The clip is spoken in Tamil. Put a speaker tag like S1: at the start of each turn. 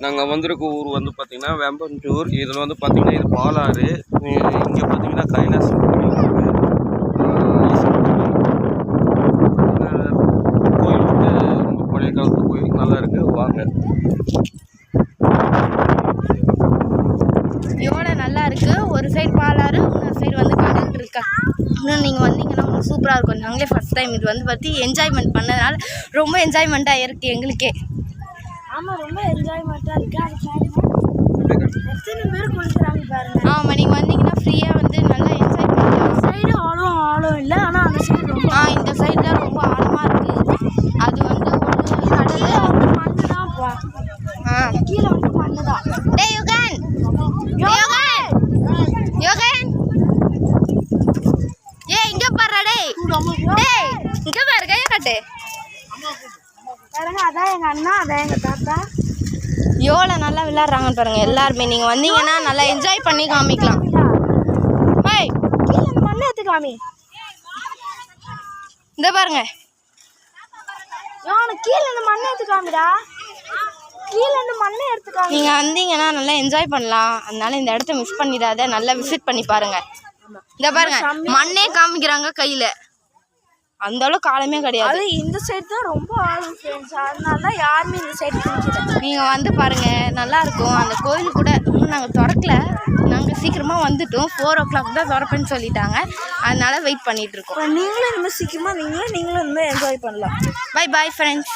S1: நாங்கள் வந்திருக்க ஊர் வந்து பார்த்திங்கன்னா வேம்பஞ்சூர். இதில் வந்து பார்த்திங்கன்னா இது பாலாறு. இங்கே பார்த்திங்கன்னா கைலாஸ் கோயில் வந்து ரொம்ப பழைய காலத்து கோயில், நல்லா இருக்குது. வாங்க.
S2: எவ்வளோ நல்லா இருக்குது. ஒரு சைடு பாலாறு, இன்னொரு சைடு வந்து கடல் இருக்கா. இன்னும் நீங்கள் வந்தீங்கன்னா உங்களுக்கு சூப்பராக இருக்கும். நாங்களே ஃபஸ்ட் டைம் இது வந்து பற்றி என்ஜாய்மெண்ட் பண்ணதுனால ரொம்ப என்ஜாய்மெண்ட்டாக இருக்குது எங்களுக்கே.
S3: ஆமாம், ரொம்ப என்ஜாய்மெண்ட்டாக இருக்குது. எத்தனை பேர் கொடுக்குறாங்க பாருங்கள்.
S2: ஆமாம், நீங்கள் வந்தீங்கன்னா ஃப்ரீயாக வந்து நல்லா என்ஜாய் பண்ணலாம்.
S3: சைடு ஆழம் இல்லை, ஆனால் அந்த சைடு ரொம்ப
S2: இந்த சைடில் ரொம்ப ஆழமாக இருக்குது. அது வந்து
S3: கடையில் வந்து மண்ணு தான்ப்பா. கீழே வந்து மண்ணு தான்.
S2: டேய் யுகன், யுகன், ஏய் இங்கே பாரு. டேய் இங்கே பாரு, கையை கட்டு.
S3: பாருங்க, அதான் எங்கள் அண்ணா, அதான் எங்கள் தாத்தா.
S2: எவ்வளோ நல்லா விளையாடுறாங்கன்னு பாருங்கள் எல்லாருமே. நீங்கள் வந்தீங்கன்னா நல்லா என்ஜாய் பண்ணி காமிக்கலாம். பாய்,
S3: கீழே இந்த மண்ணை எடுத்து காமி.
S2: இந்த பாருங்க,
S3: கீழே இந்த மண்ணை எடுத்து காமிடா. கீழே இந்த மண்ணை எடுத்து காமி.
S2: நீங்கள் வந்தீங்கன்னா நல்லா என்ஜாய் பண்ணலாம். அதனால இந்த இடத்த மிஸ் பண்ணிடாத, நல்லா விசிட் பண்ணி பாருங்க. இந்த பாருங்க, மண்ணே காமிக்கிறாங்க கையில். அந்த அளவுக்கு ஆழமே கிடையாது.
S3: அது இந்த சைடு தான் ரொம்ப ஆழம் ஃப்ரெண்ட்ஸ். அதனால தான் யாருமே இந்த சைடு பிடிக்கல.
S2: நீங்கள் வந்து பாருங்கள், நல்லாயிருக்கும். அந்த கோயில் கூட இன்னும் நாங்கள் திறக்கல. நாங்கள் சீக்கிரமாக வந்துட்டோம். 4 o'clock தான் திறப்பேன்னு சொல்லிட்டாங்க. அதனால வெயிட் பண்ணிகிட்ருக்கோம்.
S3: நீங்களும் இனிமேல் சீக்கிரமாக நீங்களும் இனிமேல் என்ஜாய் பண்ணலாம்.
S2: Bye bye friends.